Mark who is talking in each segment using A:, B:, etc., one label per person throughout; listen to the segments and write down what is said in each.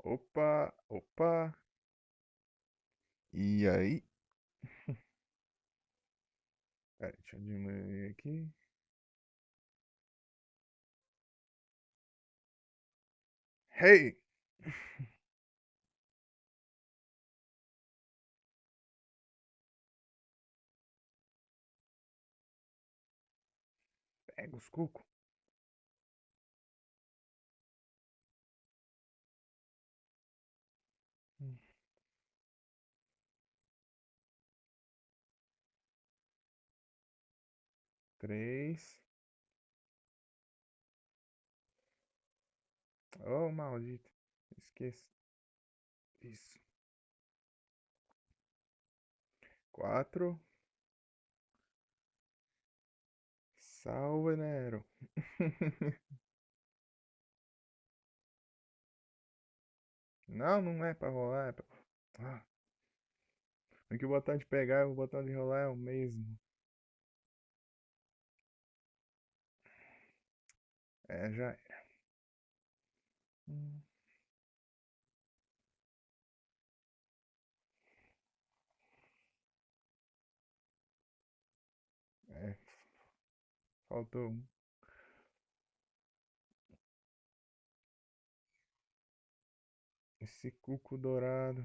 A: Opa, opa. E aí? Pera, deixa eu diminuir aqui. Hey! Pega os cucos. Três. Oh, maldito. Esqueci. Isso. Quatro. Salve, Nero. Não, não é pra rolar. Ah, que o botão de pegar e o botão de rolar é o mesmo. É, já é. Hum, É, faltou um. Esse cuco dourado.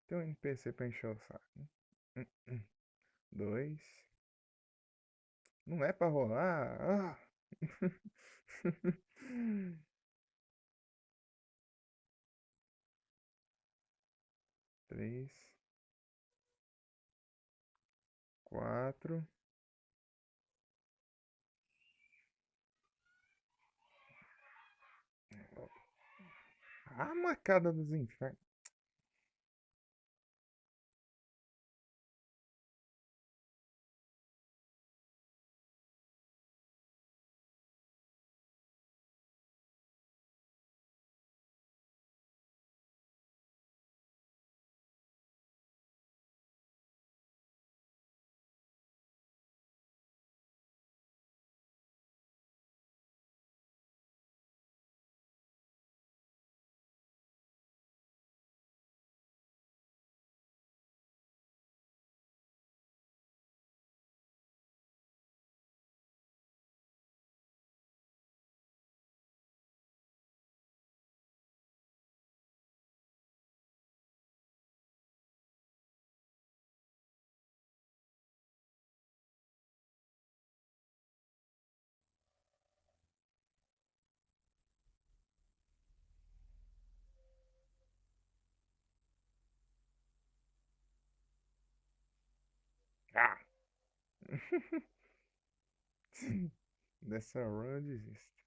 A: Tem um NPC pra encher o saco. Dois. Não é pra rolar? Ah. Três, quatro. A macada dos infernos. Ah! Dessa run eu desisto.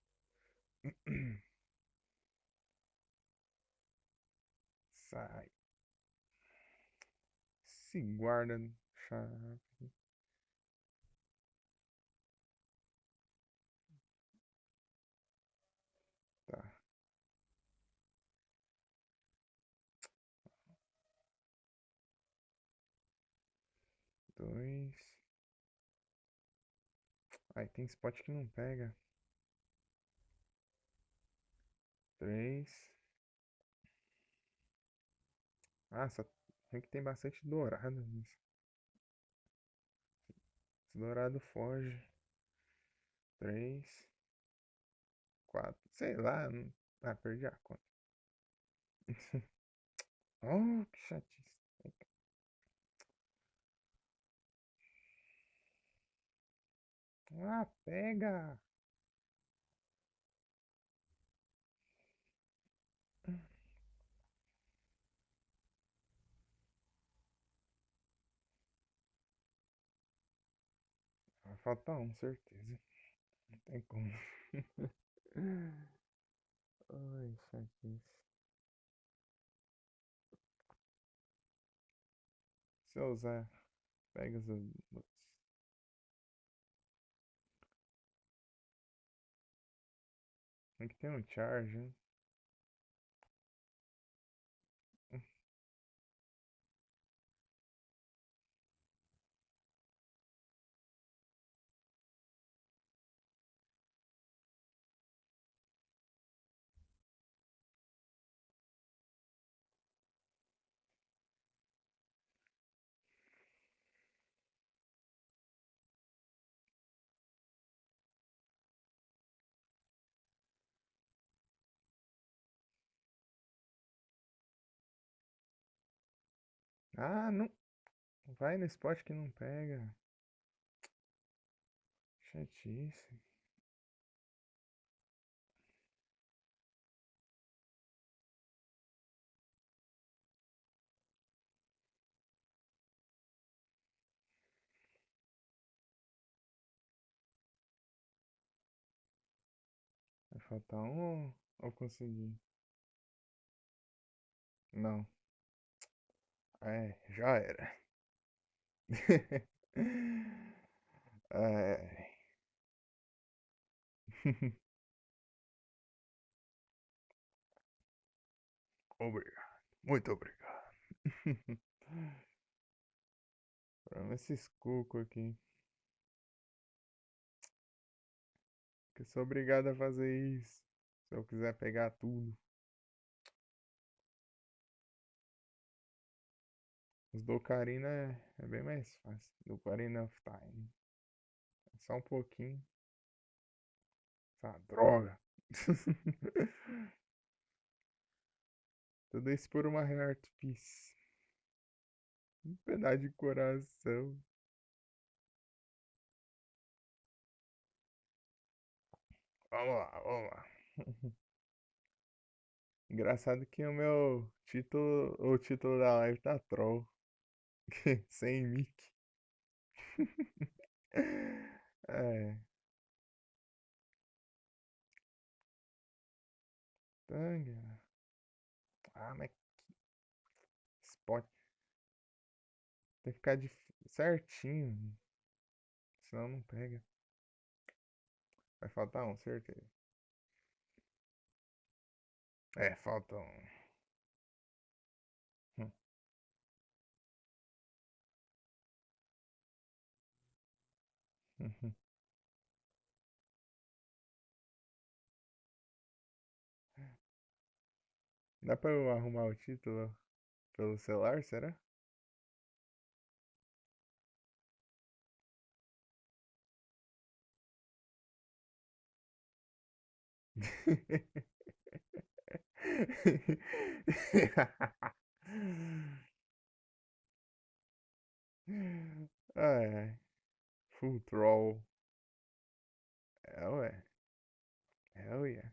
A: Sai. Se guarda no chave. Tá. Dois. Aí tem spot que não pega. Três. Ah, só tem que ter bastante dourado nisso. Esse dourado foge. Três. Quatro. Sei lá. Ah, perdi a conta. Oh, que chatice. Ah, pega! Vai faltar um, certeza. Não tem como. Ai, chatice. Se eu usar, pega os outros. Tem que ter um charge, né? Ah, não. Vai no spot que não pega. Chatice. Vai faltar um ou conseguir? Não. É, já era. É. Obrigado. Muito obrigado. Pra esses cucos aqui. Que eu sou obrigado a fazer isso. Se eu quiser pegar tudo. Os do Ocarina é bem mais fácil. Do Ocarina of Time. É só um pouquinho. Essa droga. Tudo isso por uma Heart Piece. Um pedaço de coração. Vamos lá, vamos lá. Engraçado que o título da live tá troll. Sem mic. É, tanga. Ah, mas spot tem que ficar certinho. Senão não pega. Vai faltar um, certeza. É, falta um. Hum, uhum. Dá pra eu arrumar o título pelo celular, será? Ai, ai. Full troll. É, ué. É, ué.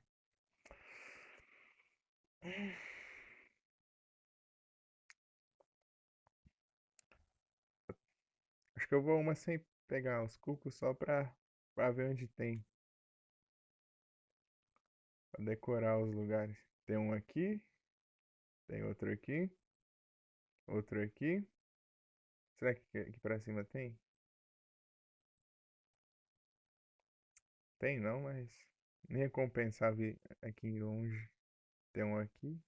A: Acho que eu vou uma sem pegar os cucos só pra ver onde tem. Pra decorar os lugares. Tem um aqui, tem outro aqui. Será que aqui pra cima tem? Tem não, mas nem ia compensar vir aqui longe. Tem um aqui,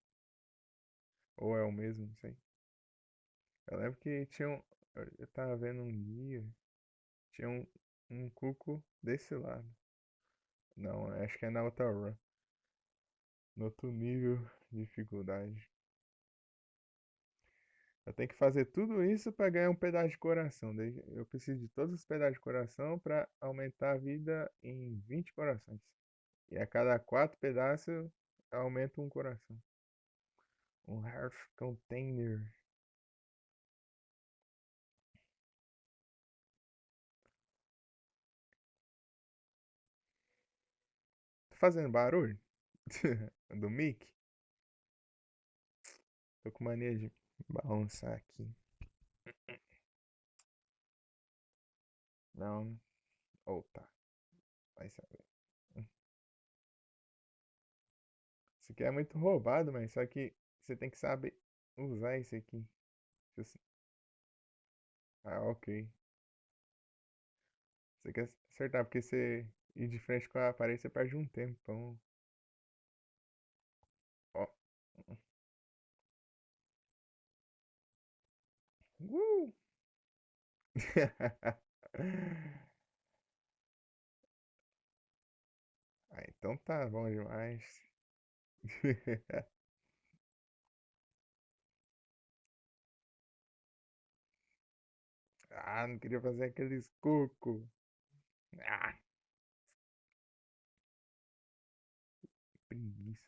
A: ou é o mesmo, não sei. Eu lembro que tinha um. Eu tava vendo um guia, tinha um cuco desse lado. Não, acho que é na outra run. No outro nível de dificuldade. Eu tenho que fazer tudo isso pra ganhar um pedaço de coração. Eu preciso de todos os pedaços de coração pra aumentar a vida em 20 corações. E a cada 4 pedaços eu aumento um coração. Um Hearth Container. Tô fazendo barulho? Do mic? Tô com mania de balançar aqui. Não. Ou tá. Vai saber. Isso aqui é muito roubado, mas só que você tem que saber usar esse aqui. Ah, ok. Você quer acertar, porque você ir de frente com a parede, você perde um tempão. Ó. Uh! Ah, então tá bom demais. Ah, não queria fazer aqueles cocos. Ah, preguiça.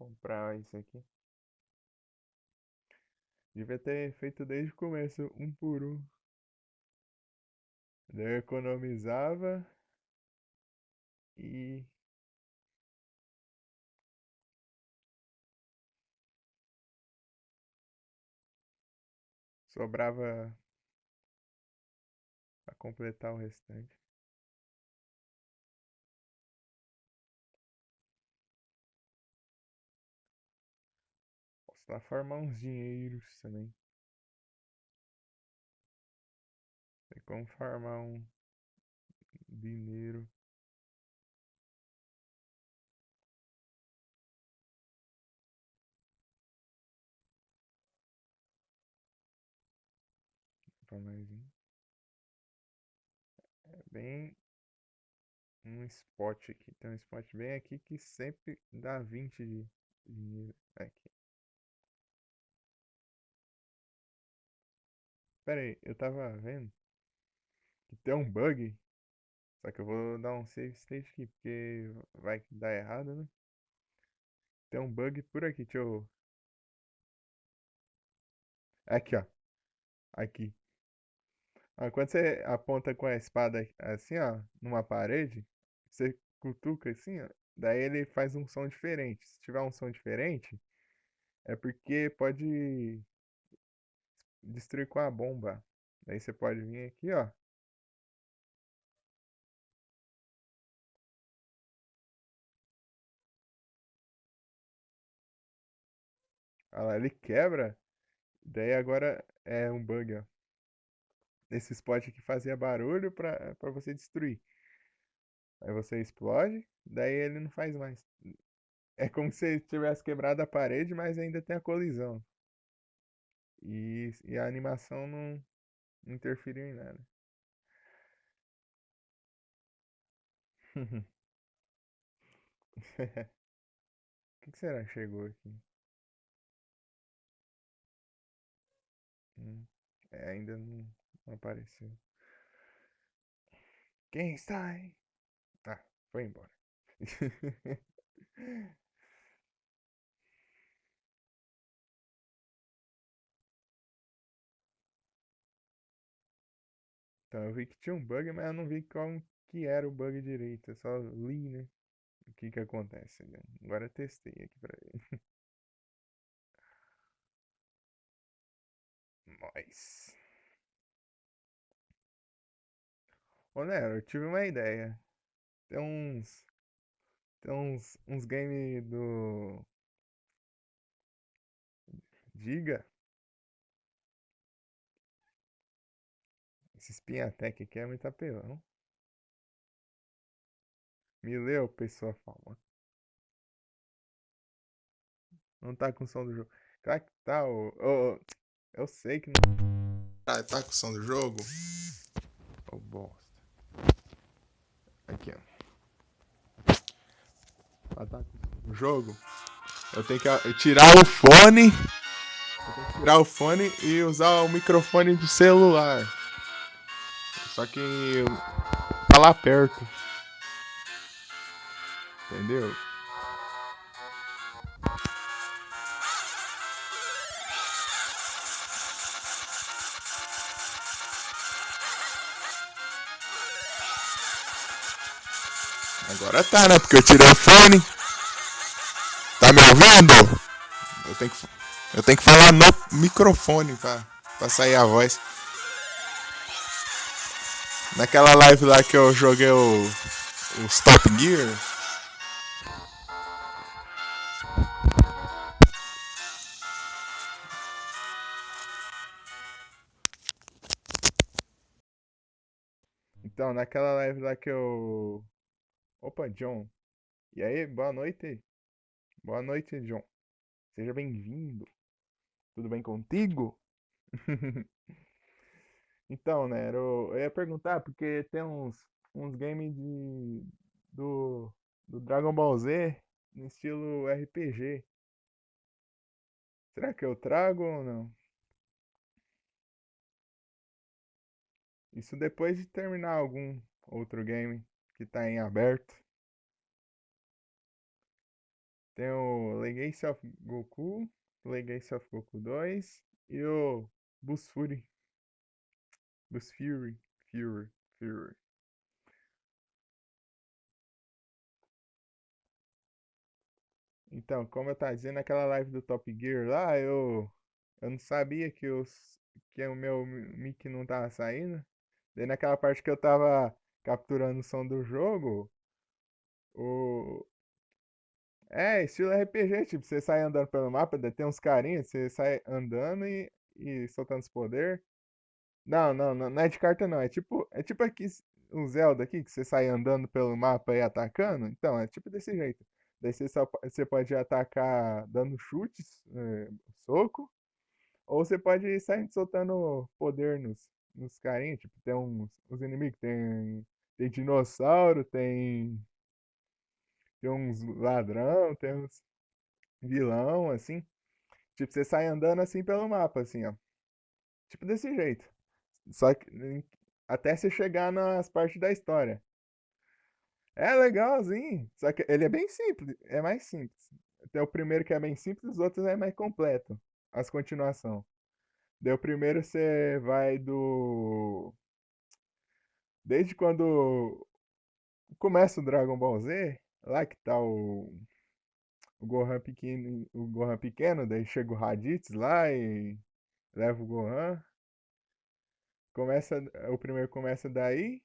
A: comprar isso aqui. Devia ter feito desde o começo, um por um. Daí eu economizava e sobrava pra completar o restante. Posso lá farmar uns dinheiros também. Tem como farmar um dinheiro. Pra mais um. É bem um spot aqui. Tem um spot bem aqui que sempre dá 20 de dinheiro. Aqui. Pera aí, eu tava vendo que tem um bug. Só que eu vou dar um save state aqui, porque vai dar errado, né? Tem um bug por aqui, deixa eu. Aqui, ó. Aqui. Ah, quando você aponta com a espada assim, ó, numa parede, você cutuca assim, ó, daí ele faz um som diferente. Se tiver um som diferente, é porque pode destruir com a bomba. Daí você pode vir aqui, ó. Olha lá, ele quebra. Daí agora é um bug, ó. Esse spot aqui fazia barulho pra você destruir. Aí você explode, daí ele não faz mais. É como se tivesse quebrado a parede, mas ainda tem a colisão. E a animação não interferiu em nada. O que será que chegou aqui? Hum, ainda não apareceu. Quem está aí? Ah, foi embora. Então eu vi que tinha um bug, mas eu não vi qual que era o bug direito. Eu só li, né? O que que acontece, né? Agora eu testei aqui pra ver. Nós. Ô, Nero, eu tive uma ideia. Tem uns games do Giga. Esse Spinatec aqui é muito apelão. Me leu, pessoa fala. Não tá com o som do jogo. Claro que tá, eu sei que não. Ah, tá com o som do jogo? Ô, bosta. Aqui, ó. Ah, tá com o som do jogo. Eu tenho que tirar o fone. Eu tenho que tirar o fone e usar o microfone do celular. Só que tá lá perto. Entendeu? Agora tá, né? Porque eu tirei o fone. Tá me ouvindo? Eu tenho que, eu tenho que falar no microfone pra sair a voz. Naquela live lá que eu joguei o Stop Gear. Então, naquela live lá que eu. Opa, John. E aí, boa noite. Boa noite, John. Seja bem-vindo. Tudo bem contigo? Então, né, eu ia perguntar, porque tem uns games do, do Dragon Ball Z no estilo RPG. Será que eu trago ou não? Isso depois de terminar algum outro game que tá em aberto. Tem o Legacy of Goku, Legacy of Goku 2 e o Bus Fury. Bus Fury. Fury. Fury. Então, como eu tava dizendo naquela live do Top Gear lá, eu não sabia que o meu mic não tava saindo. Daí naquela parte que eu tava capturando o som do jogo, o estilo RPG, tipo, você sai andando pelo mapa, daí tem uns carinhas, você sai andando e soltando os poderes. Não é de carta não, é tipo aqui um Zelda aqui que você sai andando pelo mapa e atacando. Então, é tipo desse jeito. Daí você pode atacar dando chutes, soco, ou você pode sair soltando poder nos carinhos, tipo, tem uns inimigos, tem dinossauro, tem uns ladrão, tem uns vilão, assim. Tipo, você sai andando assim pelo mapa, assim, ó. Tipo desse jeito. Só que até você chegar nas partes da história. É legalzinho. Só que ele é bem simples. É mais simples. Tem o primeiro que é bem simples, os outros é mais completo. As continuação. Daí o primeiro você vai do. Desde quando começa o Dragon Ball Z, lá que tá o Gohan pequeno, daí chega o Raditz lá e leva o Gohan. Começa, o primeiro começa daí.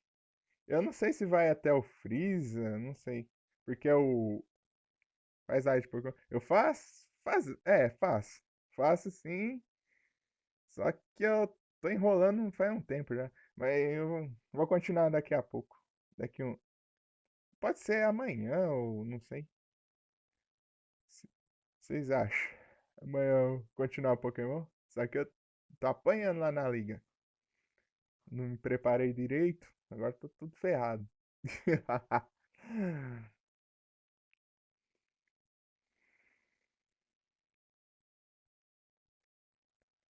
A: Eu não sei se vai até o Freeza, não sei. Porque é o. Faz arte por. Eu faço? Faço. Faço sim. Só que eu tô enrolando faz um tempo já. Mas eu vou continuar daqui a pouco. Daqui um. Pode ser amanhã ou não sei. Se- Vocês acham? Amanhã eu continuar o Pokémon? Só que eu tô apanhando lá na liga. Não me preparei direito. Agora tô tudo ferrado.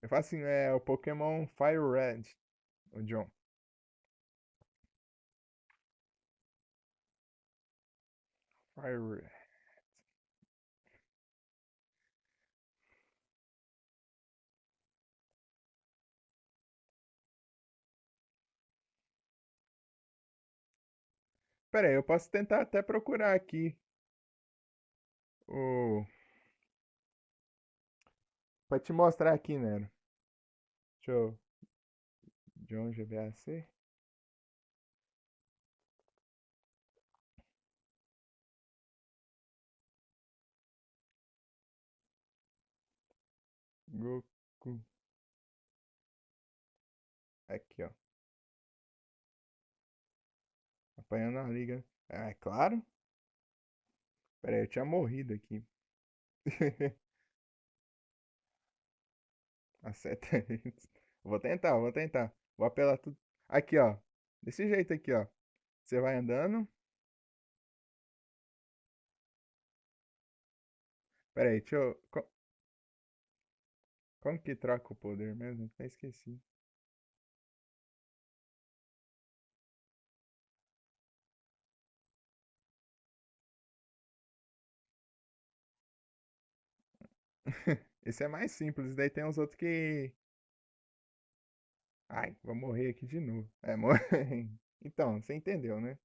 A: Eu faço assim, é o Pokémon Fire Red, o John. Fire Red. Pera aí, eu posso tentar até procurar aqui o. Pra te mostrar aqui, né? Deixa eu. John GBAC. Goku. Aqui, ó. Apanhando a liga. Ah, é claro. Pera aí, eu tinha morrido aqui. Acerta isso. Vou tentar, vou tentar. Vou apelar tudo. Aqui, ó. Desse jeito aqui, ó. Você vai andando. Pera aí, deixa eu. Como que troca o poder mesmo? Até esqueci. Esse é mais simples. Daí tem uns outros que. Ai, vou morrer aqui de novo. É, morre. Então, você entendeu, né?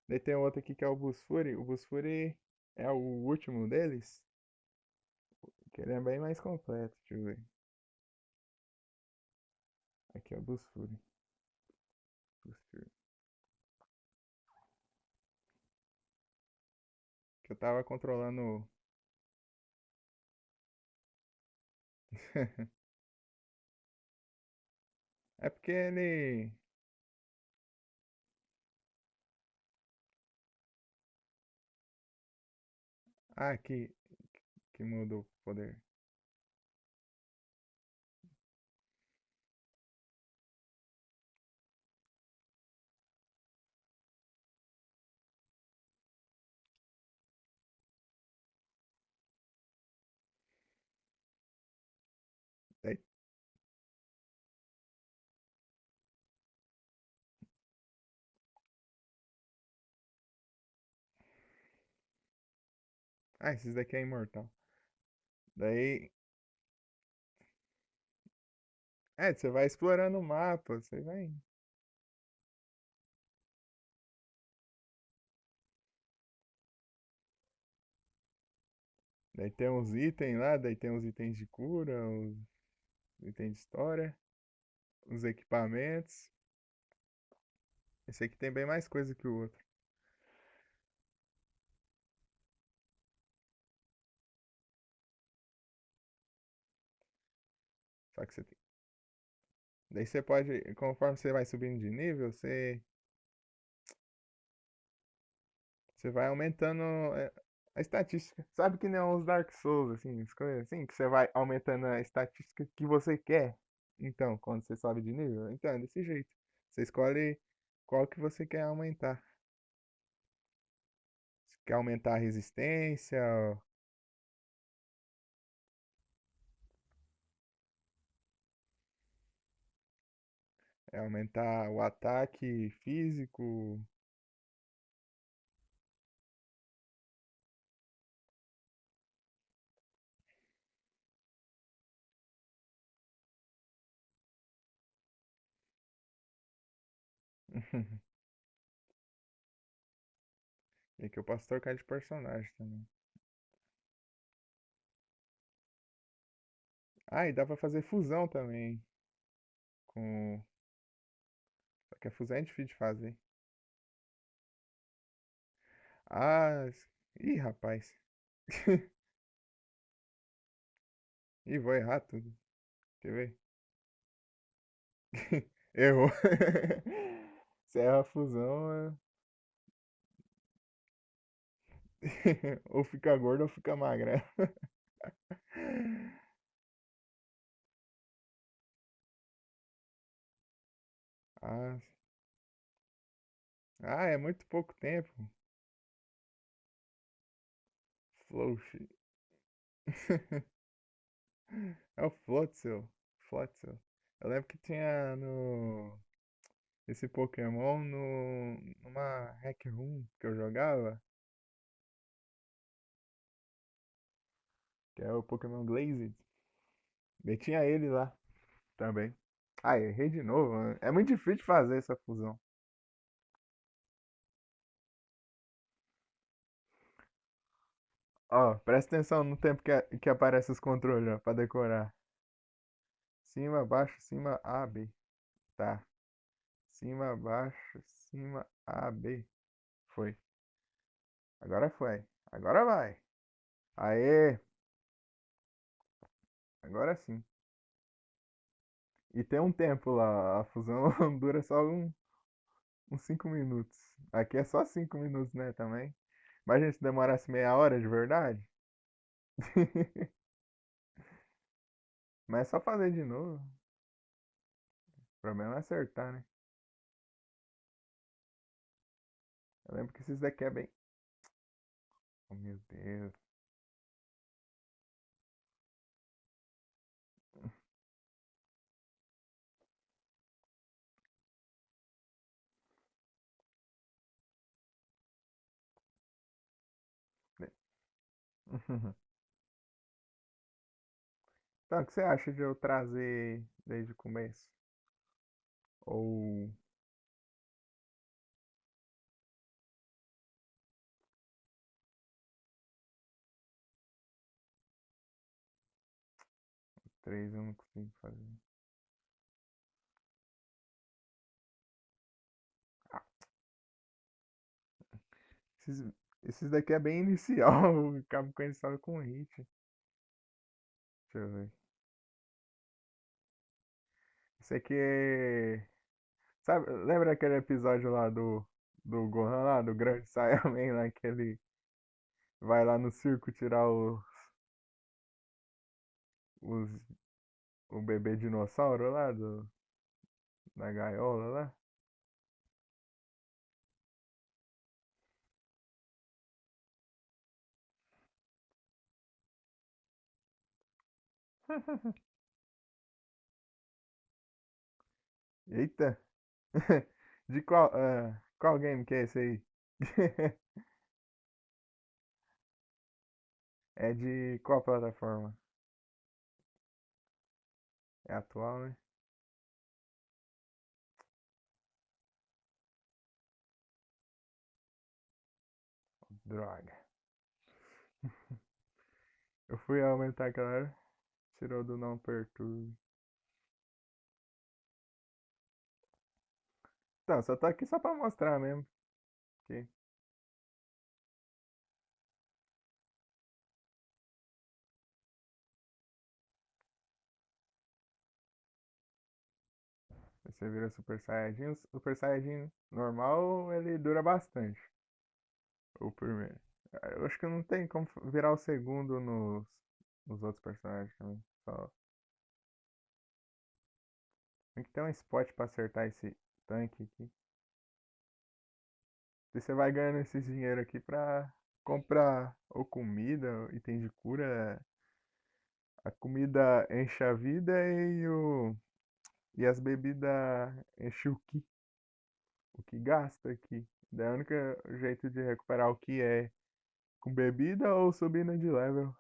A: Daí tem outro aqui que é o Busfuri. O Busfuri é o último deles. Que ele é bem mais completo. Deixa eu ver. Aqui é o Busfuri. Busfuri. Que eu tava controlando. É porque ele. Ah, que mudou o poder. Daí- Ah, esses daqui é imortal. Daí, você vai explorando o mapa, você vai. Daí tem uns itens lá, daí tem uns itens de cura, uns itens de história, os equipamentos. Esse aqui tem bem mais coisa que o outro. Só que você tem. Daí você pode, conforme você vai subindo de nível, você vai aumentando a estatística. Sabe que nem os Dark Souls, assim, as coisas assim, que você vai aumentando a estatística que você quer. Então, quando você sobe de nível, então é desse jeito. Você escolhe qual que você quer aumentar. Se quer aumentar a resistência, aumentar o ataque físico. E aqui eu posso trocar de personagem também. Ah, e dá pra fazer fusão também. Com. Só que a fusão é difícil de fazer. Ah, ih, rapaz. Ih, vou errar tudo. Quer ver? Errou. Se erra a fusão, ou fica gordo ou fica magrelo. Ah, é muito pouco tempo. Float. É o Floatzel. Floatzel. Eu lembro que tinha no esse Pokémon numa Hack Room que eu jogava, que é o Pokémon Glazed. E tinha ele lá também. Ah, errei de novo, mano. É muito difícil de fazer essa fusão. Ó, presta atenção no tempo que aparece os controles, ó, pra decorar. Cima, baixo, cima, A, B. Tá. Cima, baixo, cima, A, B. Foi. Agora foi. Agora vai. Aê! Agora sim. E tem um tempo lá. A fusão dura só uns 5 minutos. Aqui é só 5 minutos, né, também. Imagina se demorasse meia hora de verdade. Mas é só fazer de novo. O problema é acertar, né? Eu lembro que esses daqui é bem. Oh, meu Deus. Então, o que você acha de eu trazer desde o começo? Ou 3 eu não consigo fazer? Ah, esses, esses daqui é bem inicial. Eu acabo conhecendo com hit. Deixa eu ver. Esse aqui é. Sabe, lembra aquele episódio lá do Gohan lá, do Grande Saiyaman lá, que ele vai lá no circo tirar os, o bebê dinossauro lá da gaiola lá? Eita! De qual game que é esse aí? É de qual plataforma? É atual, né? Droga. Eu fui aumentar aquela hora, tirou do não perturbe. Então, só tô aqui só pra mostrar mesmo. Que você vira Super Saiyajin. O Super Saiyajin normal, ele dura bastante. O primeiro. Eu acho que não tem como virar o segundo nos outros personagens também. Só tem que ter um spot pra acertar esse tanque aqui. E você vai ganhando esses dinheiro aqui pra comprar ou comida, ou item de cura. A comida enche a vida e as bebidas enchem o que gasta aqui. Daí o único jeito de recuperar o que é com bebida ou subindo de level.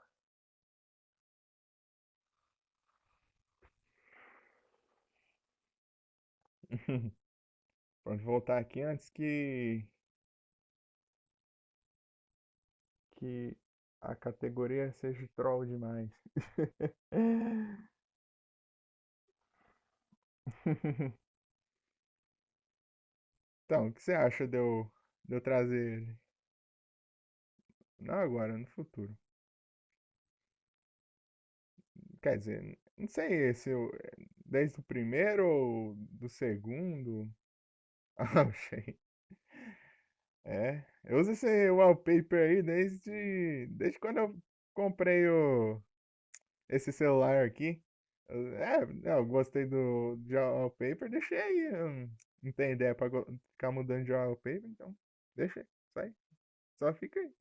A: Pronto, voltar aqui antes que a categoria seja troll demais. Então, o que você acha de eu trazer ele? Não agora, no futuro. Quer dizer, não sei se eu, desde o primeiro ou do segundo. Ah, achei. É, eu uso esse wallpaper aí desde quando eu comprei esse celular aqui. Eu gostei de wallpaper, deixei aí. Não tem ideia pra ficar mudando de wallpaper, então deixa aí, sai, só fica aí.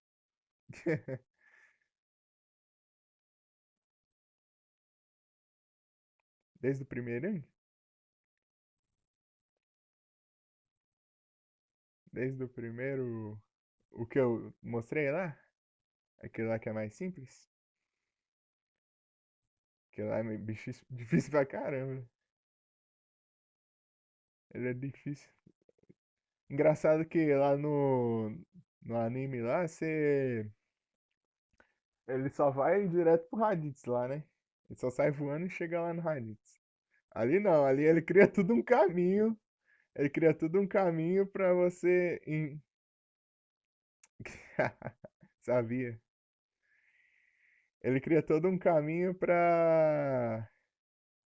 A: Desde o primeiro, hein? Desde o primeiro, o que eu mostrei lá, aquele lá que é mais simples, aquele lá é meio difícil pra caramba. Ele é difícil. Engraçado que lá no anime lá, ele só vai direto pro Raditz lá, né? Ele só sai voando e chega lá no Raditz. Ali não, ali ele cria tudo um caminho. Ele cria tudo um caminho pra você. Sabia? Ele cria todo um caminho pra.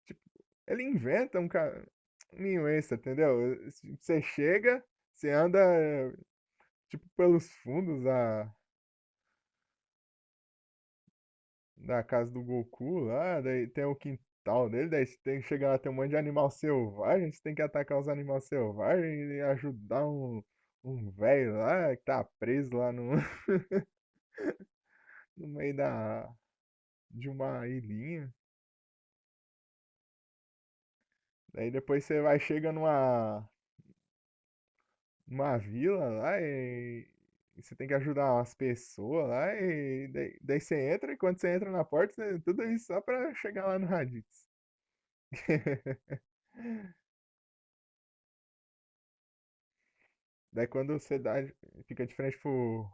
A: Tipo, ele inventa um caminho extra, entendeu? Você chega, você anda, tipo, pelos fundos da casa do Goku lá, daí tem o quintal dele, daí você tem que chegar lá, tem um monte de animal selvagem, você tem que atacar os animais selvagens e ajudar um velho lá que tá preso lá no, no meio de uma ilhinha. Daí depois você vai, chega numa vila lá e você tem que ajudar umas pessoas lá e daí você entra e quando você entra na porta, tudo isso só pra chegar lá no Raditz. Daí quando você fica de frente pro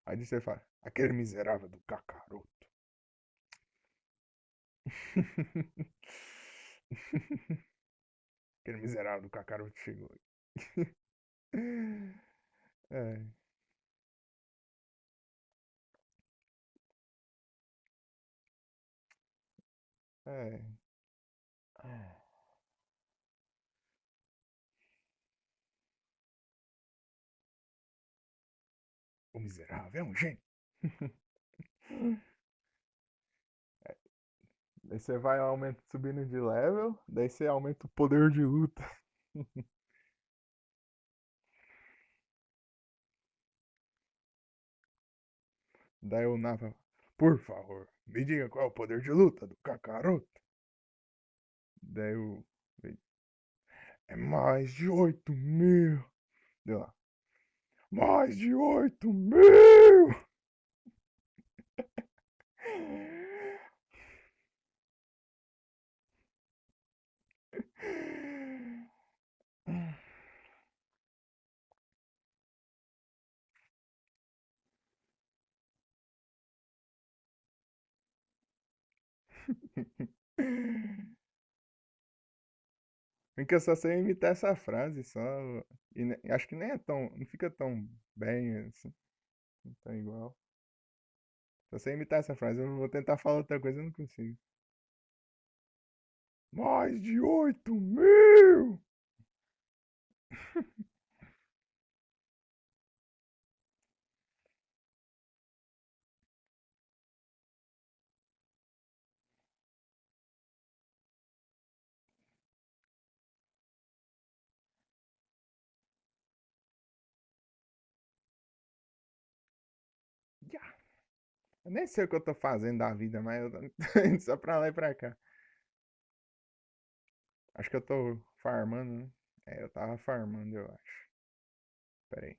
A: Raditz, você fala, aquele miserável do Kakaroto. Aquele miserável do Kakaroto chegou. É, é. O miserável é um gênio. Daí você vai subindo de level, daí você aumenta o poder de luta. Daí o Napa, por favor, me diga qual é o poder de luta do Kakaroto. Daí o. É mais de 8.000. Deu lá. Mais de 8.000! Porque eu só sei imitar essa frase só. E acho que nem é tão. Não fica tão bem assim. Não tão igual. Só sei imitar essa frase. Eu vou tentar falar outra coisa, eu não consigo. Mais de 8.000! Ya! Eu nem sei o que eu tô fazendo da vida, mas eu tô indo só pra lá e pra cá. Acho que eu tô farmando, né? É, eu tava farmando, eu acho. Pera aí.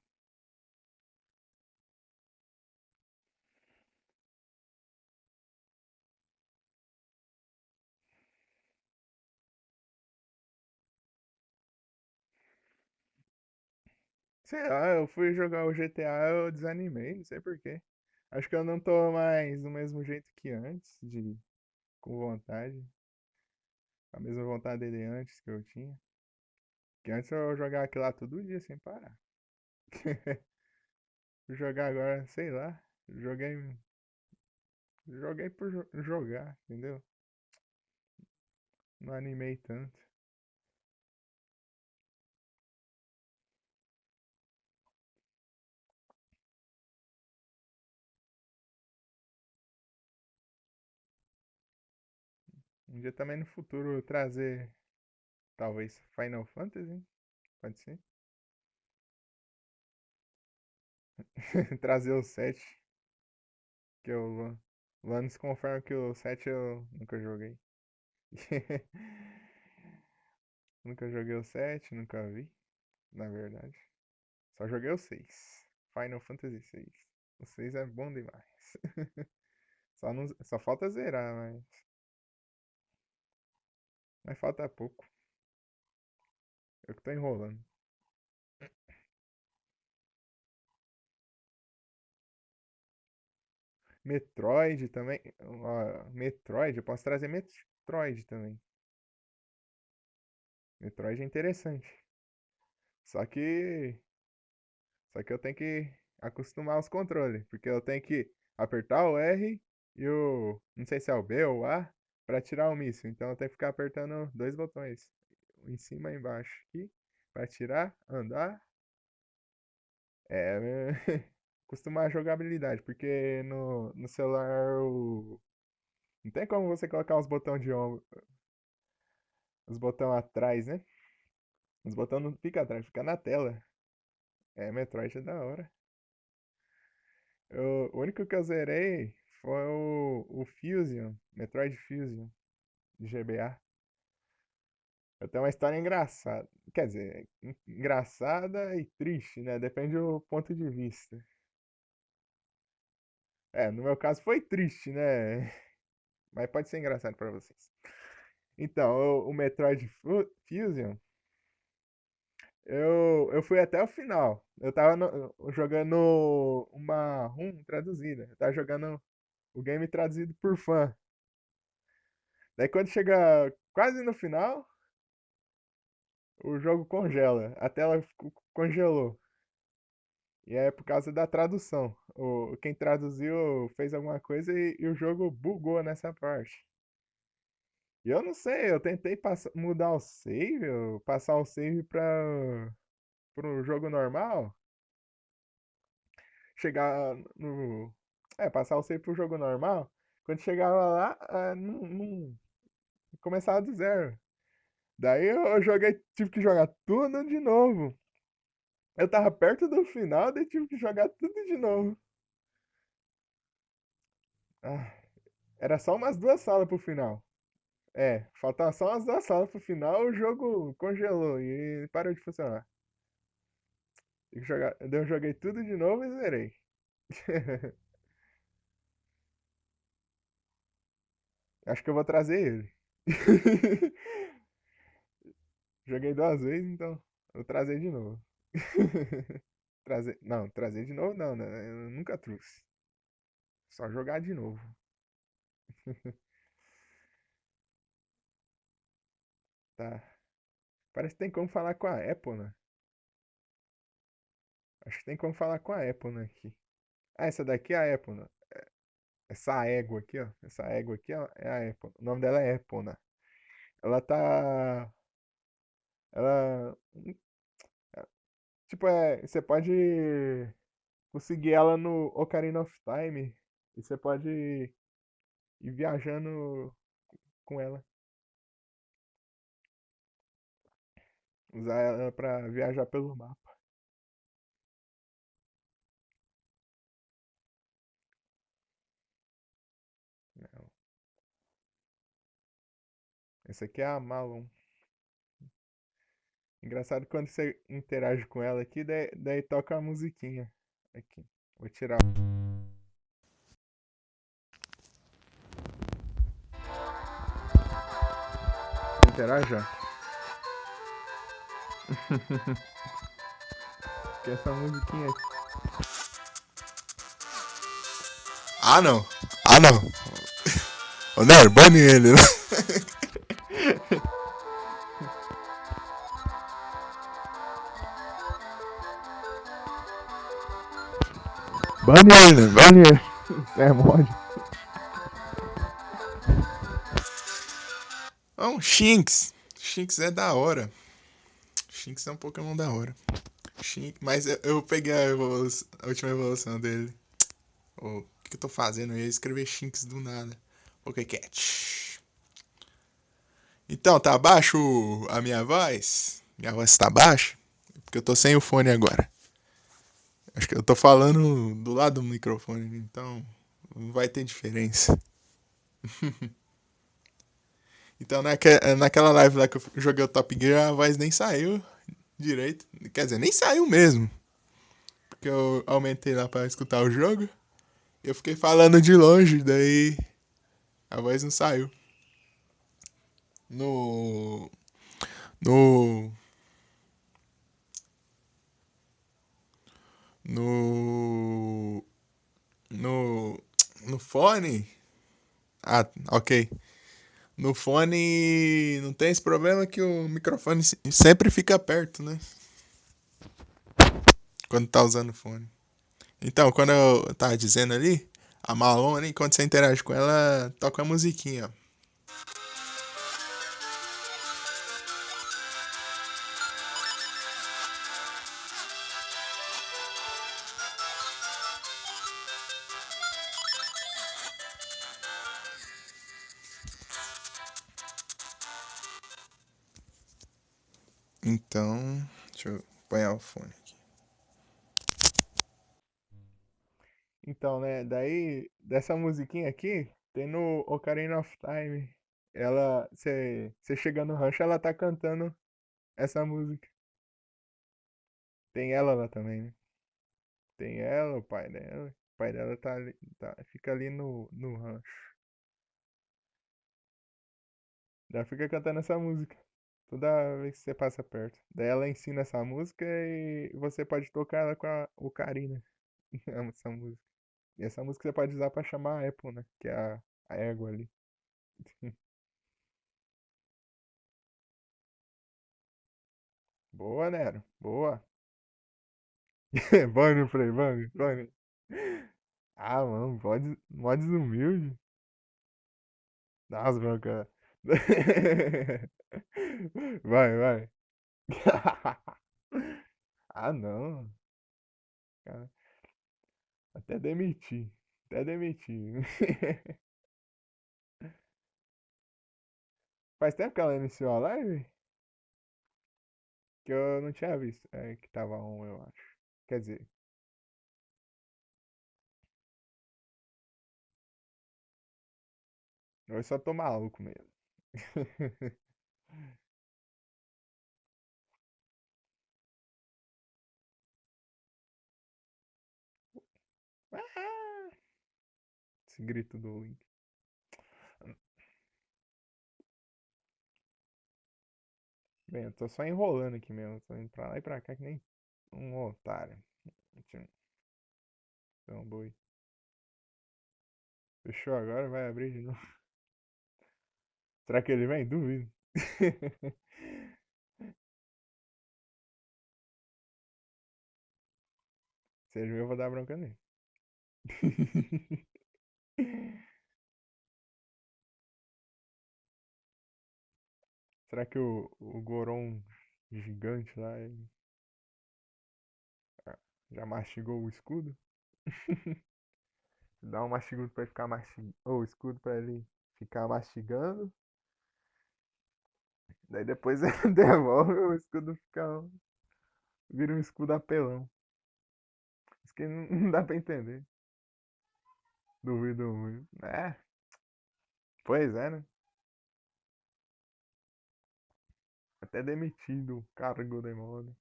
A: Sei lá, eu fui jogar o GTA, eu desanimei, não sei por quê. Acho que eu não tô mais do mesmo jeito que antes, com vontade. A mesma vontade de antes que eu tinha. Que antes eu jogava aquilo lá todo dia sem parar. Jogar agora, sei lá. Joguei por jogar, entendeu? Não animei tanto. Um dia também no futuro trazer, talvez, Final Fantasy, hein? Pode ser. Trazer o 7, que eu. Lannis confirma que o 7 eu nunca joguei. Nunca joguei o 7, nunca vi, na verdade. Só joguei o 6. Final Fantasy 6. O 6 é bom demais. Só falta zerar, mas falta pouco. Eu que tô enrolando. Metroid também. Ó, Metroid, eu posso trazer Metroid também. Metroid é interessante. Só que. Só que eu tenho que acostumar os controles. Porque eu tenho que apertar o R e o. Não sei se é o B ou o A. Pra tirar o míssil. Então eu tenho que ficar apertando dois botões. Em cima e embaixo aqui. Pra tirar, andar. É. Acostumar a jogabilidade. Porque no celular não tem como você colocar os botões de ombro. Os botões atrás, né? Os botões não ficam atrás, fica na tela. É, Metroid é da hora. O único que eu zerei foi o Fusion, Metroid Fusion, de GBA. Eu tenho uma história engraçada. Quer dizer, engraçada e triste, né? Depende do ponto de vista. É, no meu caso foi triste, né? Mas pode ser engraçado pra vocês. Então, o Metroid Fusion, eu fui até o final. Eu tava jogando uma ROM traduzida. Eu tava jogando o game traduzido por fã. Daí quando chega quase no final, o jogo congela. A tela congelou. E é por causa da tradução. Quem traduziu fez alguma coisa e o jogo bugou nessa parte. E eu não sei, eu tentei mudar o save, passar o save pro jogo normal. Chegar no. É, passar o save pro jogo normal. Quando chegava lá, não começava do zero. Daí eu joguei, tive que jogar tudo de novo. Eu tava perto do final, daí tive que jogar tudo de novo. Ah, era só umas duas salas pro final. É, faltava só umas duas salas pro final, o jogo congelou e parou de funcionar. Daí eu joguei tudo de novo e zerei. Acho que eu vou trazer ele. Joguei 2 vezes, então vou trazer de novo. Trazer de novo não, né? Eu nunca trouxe. Só jogar de novo. Tá. Parece que tem como falar com a Apple, né? Acho que tem como falar com a Apple, né? Aqui. Ah, essa daqui é a Apple, né? Essa égua aqui, ó. Essa égua aqui, ó, é a Apple. O nome dela é Apple, né? Ela tá. Ela. Tipo, você pode conseguir ela no Ocarina of Time. E você pode ir viajando com ela. Usar ela pra viajar pelo mapa. Não. Essa aqui é a Malon. Engraçado quando você interage com ela aqui, daí toca a musiquinha. Aqui. Vou tirar. Interaja? Que essa musiquinha aqui.
B: Ah, não. Ah, não. Ô, Nero, bane ele. Bane ele, bane ele.
A: Isso é mod.
B: Não, Shinx. Shinx é da hora. Shinx é um Pokémon da hora. Shinx, mas eu peguei a última evolução dele. O que eu tô fazendo? Eu ia escrever Shinx do nada. Pokécat. Então, tá baixo a minha voz? Minha voz tá baixa? Porque eu tô sem o fone agora. Acho que eu tô falando do lado do microfone, então não vai ter diferença. Então naquela live lá que eu joguei o Top Gear, a voz nem saiu direito. Quer dizer, nem saiu mesmo. Porque eu aumentei lá pra escutar o jogo. Eu fiquei falando de longe, daí a voz não saiu. No. No. No. No. No fone. Ah, ok. No fone não tem esse problema que o microfone sempre fica perto, né? Quando tá usando o fone. Então, quando eu tava dizendo ali, a Malone, quando você interage com ela, toca uma musiquinha. Então, deixa eu apanhar o fone aqui.
A: Então, né? Daí, dessa musiquinha aqui, tem no Ocarina of Time. Você chega no rancho, ela tá cantando essa música. Tem ela lá também, né? Tem ela, o pai dela. O pai dela tá ali, fica ali no rancho. Ela fica cantando essa música. Toda vez que você passa perto. Daí ela ensina essa música e você pode tocar ela com a Ocarina. Essa música. E essa música você pode usar pra chamar a Apple, né? Que é a égua ali. Boa, Nero. Boa. Bane, Frei, bane, bane. Ah, mano, mods humilde. Dá umas broncas. Vai, vai. Ah, não. Cara, até demitir. Até demitir. Faz tempo que ela iniciou a live? Que eu não tinha visto. É, que tava on, eu acho. Quer dizer, eu só tô maluco mesmo. Ah, esse grito do Link. Bem, eu tô só enrolando aqui mesmo. Tô indo pra lá e pra cá que nem um otário. Então, boi. Fechou agora, vai abrir de novo. Será que ele vem? Duvido. Se ele vir, eu vou dar bronca nele. Será que o Goron gigante lá já mastigou o escudo? Dá um mastigo pra ele ficar mastigando. Ou o escudo pra ele ficar mastigando. Daí depois ele devolve o escudo vira um escudo apelão. Isso que não dá pra entender. Duvido muito. É, pois é, né? Até demitido o cargo de moda.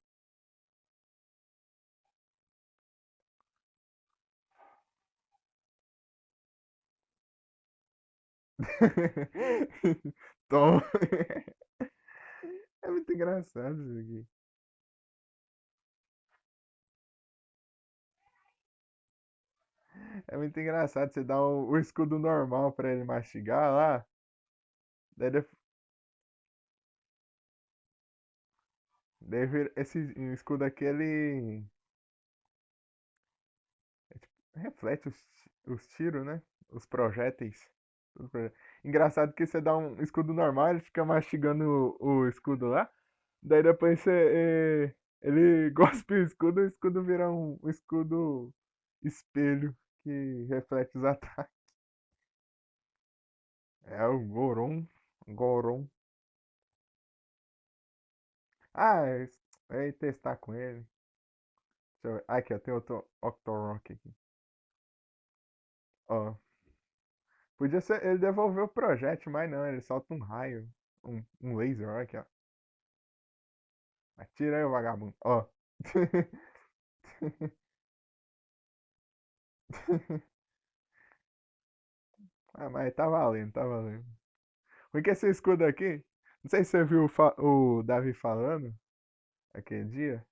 A: Tom. É muito engraçado isso aqui. É muito engraçado. Você dá o escudo normal pra ele mastigar lá. Daí, esse escudo aqui, ele reflete os tiros, né? Os projéteis. Engraçado que você dá um escudo normal, ele fica mastigando o escudo lá. Daí depois ele gospe o escudo vira um escudo espelho que reflete os ataques. É o Goron. Goron. Ah, é testar com ele. Deixa eu ver. Ah, aqui, ó, tem outro Octorok aqui. Ó. Podia ser. Ele devolveu o projétil, mas não, ele solta um raio. Um laser, olha aqui, ó. Atira aí, o vagabundo. Ó. Ah, mas tá valendo, tá valendo. Porque esse escudo aqui, não sei se você viu o Davi falando aquele dia.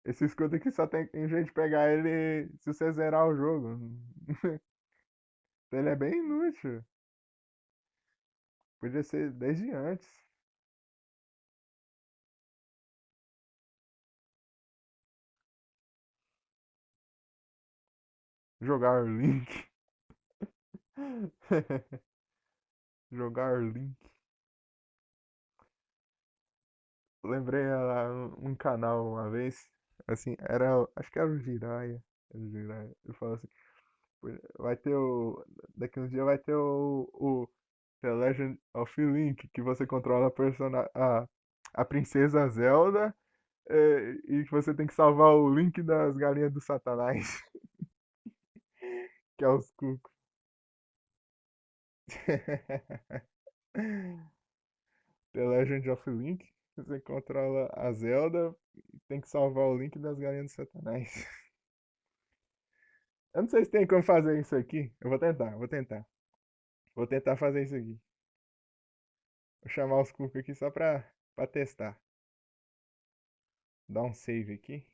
A: Esse escudo aqui só tem em jeito de pegar ele se você zerar o jogo. Ele é bem inútil. Podia ser desde antes. Jogar Link. Jogar Link. Lembrei lá um canal uma vez. Assim, acho que era o Jiraya. Era o Jiraya. Ele falou assim: vai ter o. Daqui uns dias vai ter o The Legend of Link, que você controla a princesa Zelda e que você tem que salvar o Link das galinhas do Satanás, que é os cucos. The Legend of Link, você controla a Zelda e tem que salvar o Link das galinhas do Satanás. Eu não sei se tem como fazer isso aqui. Eu vou tentar, vou tentar. Vou tentar fazer isso aqui. Vou chamar os cucos aqui só pra testar. Dar um save aqui.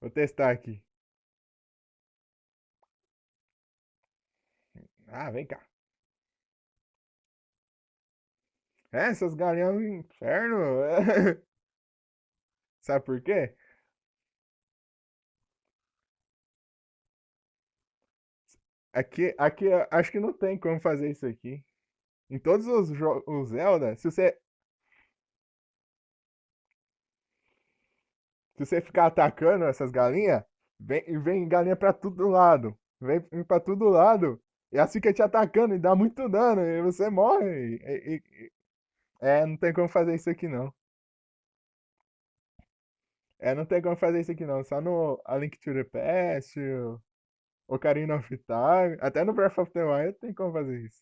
A: Vou testar aqui. Ah, vem cá. É, essas galinhas do inferno. Sabe por quê? Aqui acho que não tem como fazer isso aqui. Em todos os Zelda, se você ficar atacando essas galinhas, vem galinha pra todo lado. Vem pra todo lado. E assim fica te atacando e dá muito dano. E você morre. Não tem como fazer isso aqui não. Não tem como fazer isso aqui não. Só no A Link to the Past, o Ocarina of Time. Até no Breath of the Wild tem como fazer isso.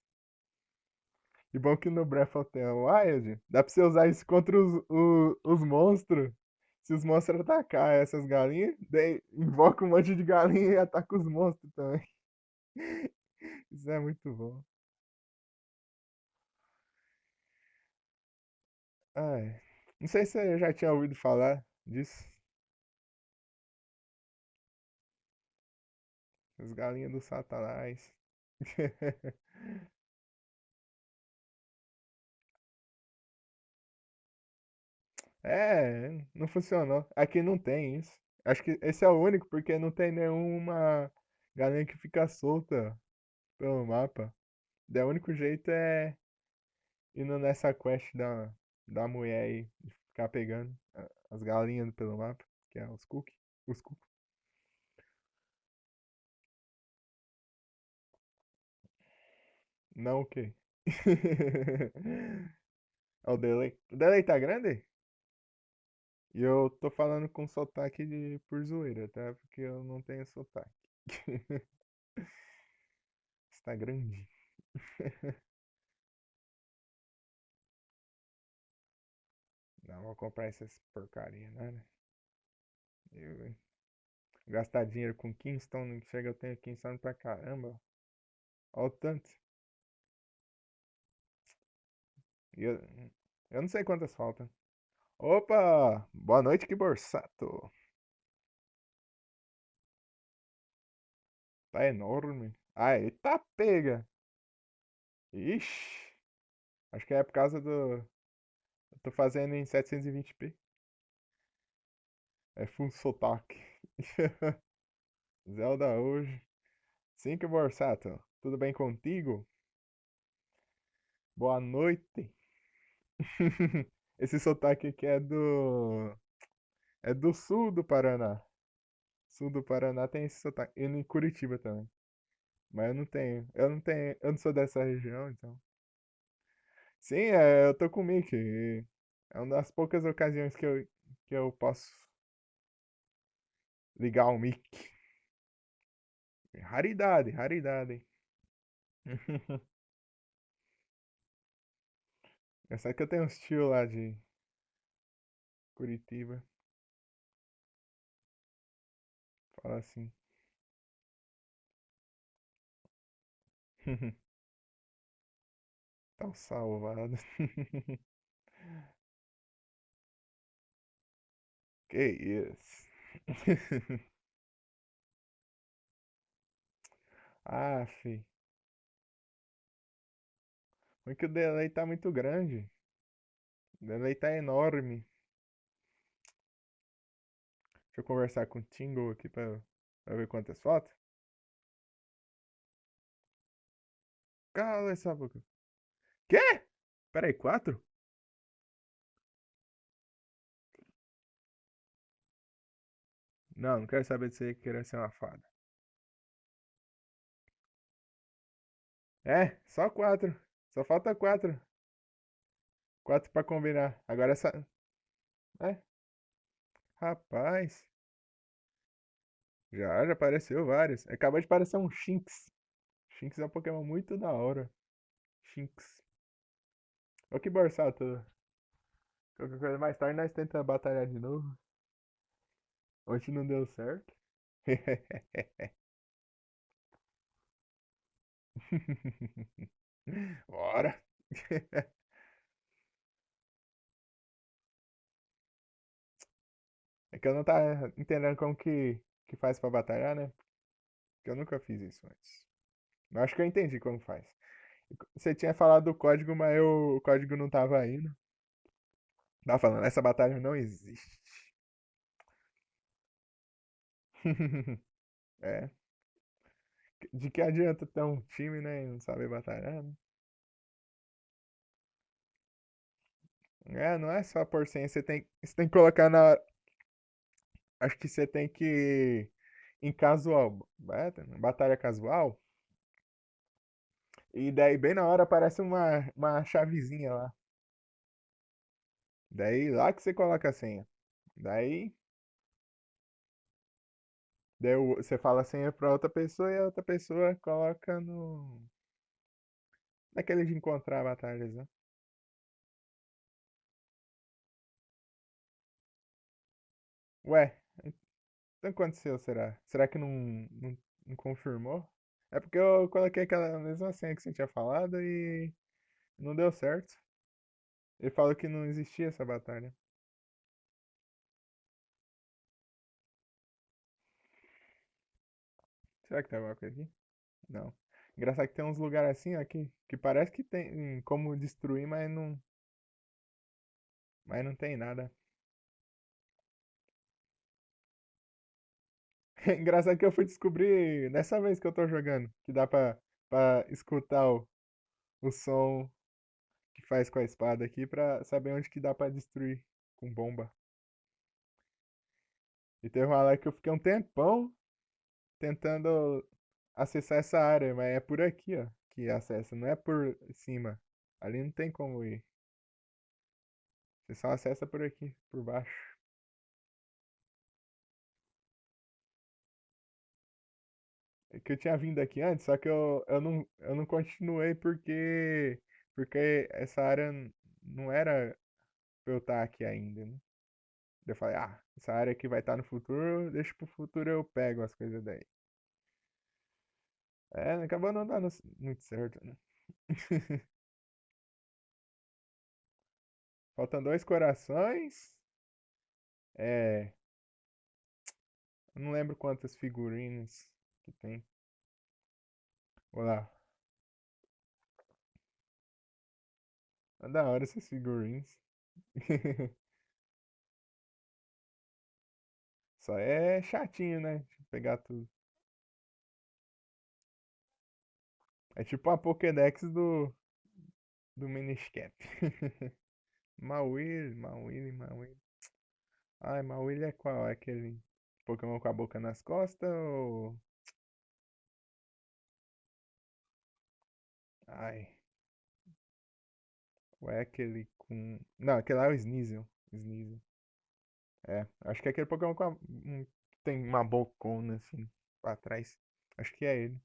A: E bom que no Breath of the Wild dá pra você usar isso contra os monstros. Se os monstros atacar essas galinhas, daí invoca um monte de galinha e ataca os monstros também. Isso é muito bom. Ai, não sei se você já tinha ouvido falar disso. As galinhas do Satanás. É, não funcionou. Aqui não tem isso. Acho que esse é o único, porque não tem nenhuma galinha que fica solta pelo mapa. Daí o único jeito é indo nessa quest da mulher aí, de ficar pegando as galinhas pelo mapa, que é os cookies. Os cookies. Não o quê? É o delay. O delay tá grande? E eu tô falando com sotaque por zoeira, tá? Porque eu não tenho sotaque. Está grande. Não vou comprar essas porcaria, né? Eu gastar dinheiro com Kingston, chega eu tenho Kingston pra caramba. Olha o tanto. E eu não sei quantas faltam. Opa! Boa noite, que borsato. Tá enorme. Ah, eita pega. Ixi. Acho que é por causa do. Eu tô fazendo em 720p. É full sotaque. Zelda hoje. Sim, que borsato. Tudo bem contigo? Boa noite. Esse sotaque aqui é do. É do sul do Paraná. Sul do Paraná tem esse sotaque. E em Curitiba também. Mas eu não tenho. Eu não tenho. Eu não sou dessa região, então. Sim, eu tô com o Mickey. É uma das poucas ocasiões que eu posso ligar o mic. Raridade, raridade. É só que eu tenho uns tio lá de Curitiba. Fala assim. Tão salvado. Que isso? Ah, fi. Mas que o delay tá muito grande. O delay tá enorme. Deixa eu conversar com o Tingle aqui pra ver quantas fotos. Cala essa boca. Quê? Peraí, quatro? Não, não quero saber de você querer ser uma fada. É, só quatro. Só falta quatro. Quatro pra combinar. Agora essa. É, rapaz. Já apareceu vários. Acabou de aparecer um Shinx. Shinx é um Pokémon muito da hora. Shinx. Ô que borsato. Qualquer coisa mais tarde nós tentamos batalhar de novo. Hoje não deu certo. Bora. É que eu não tava entendendo como que faz pra batalhar, né? Porque eu nunca fiz isso antes. Mas acho que eu entendi como faz. Você tinha falado do código, mas o código não tava indo. Tava falando, essa batalha não existe. É. De que adianta ter um time, né? E não saber batalhar, né? É, não é só por senha. Você tem que colocar na. Acho que você tem que. Em casual. Batalha casual. E daí, bem na hora, aparece uma chavezinha lá. Daí, lá que você coloca a senha. Daí, você fala a senha pra outra pessoa e a outra pessoa coloca no. Naquele de encontrar batalhas, né? Ué, então aconteceu, será? Será que não confirmou? É porque eu coloquei aquela mesma senha que você tinha falado e não deu certo. Ele falou que não existia essa batalha. Será que tem alguma coisa aqui? Não. Engraçado que tem uns lugares assim, ó, que parece que tem como destruir, mas não tem nada. Engraçado que eu fui descobrir nessa vez que eu tô jogando, que dá pra escutar o som que faz com a espada aqui pra saber onde que dá pra destruir com bomba. E teve uma hora que eu fiquei um tempão tentando acessar essa área, mas é por aqui, ó, que acessa, não é por cima. Ali não tem como ir. Você só acessa por aqui, por baixo. É que eu tinha vindo aqui antes, só que eu não continuei porque essa área não era pra eu estar aqui ainda, né? Daí eu falei, ah, essa área aqui vai estar no futuro, deixa pro futuro eu pego as coisas daí. É, acabou não dando muito certo, né? Faltam dois corações. É, eu não lembro quantas figurinhas que tem. Vou lá. É da hora essas figurinhas. Só é chatinho, né? De pegar tudo. É tipo a Pokédex do Minish Cap. Mawile, Mawile, Mawile. Ai, Mawile é qual? É aquele Pokémon com a boca nas costas ou. Ai, ou é aquele com. Não, aquele lá é o Sneasel. Sneasel. É, acho que é aquele Pokémon com tem uma bocona assim pra trás. Acho que é ele.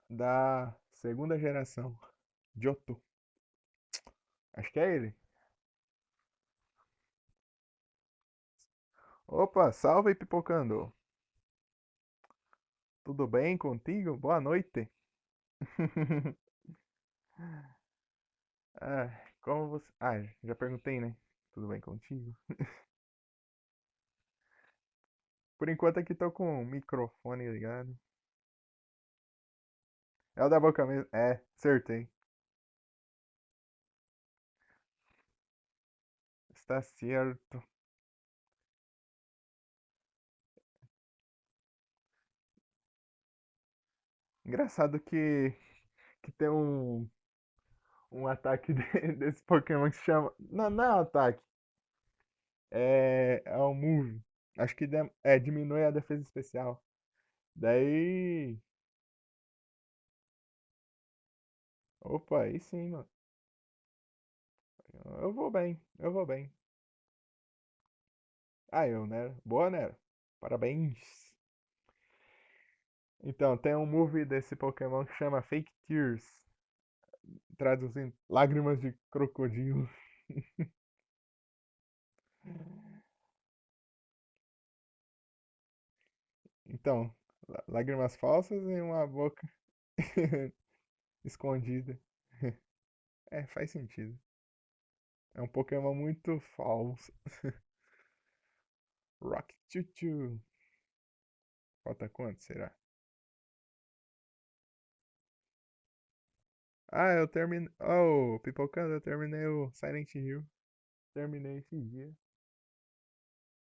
A: Da segunda geração. Johto. Acho que é ele. Opa, salve pipocando. Tudo bem contigo? Boa noite. Ah, como você. Ah, já perguntei, né? Tudo bem contigo? Por enquanto aqui tô com o microfone ligado. É o da boca mesmo? É, acertei. Está certo. Engraçado que tem um ataque desse Pokémon que se chama. Não, não é um ataque. É um move. Acho que diminui a defesa especial. Daí. Opa, aí sim, mano. Eu vou bem, eu vou bem. Ah, eu, né? Boa, né? Parabéns. Então, tem um move desse Pokémon que chama Fake Tears. Traduzindo, lágrimas de crocodilo. Então, lágrimas falsas e uma boca escondida. É, faz sentido. É um Pokémon muito falso. Rock Choo-Choo. Falta quanto será? Ah, eu terminei. Oh, pipocando, eu terminei o Silent Hill. Terminei esse dia.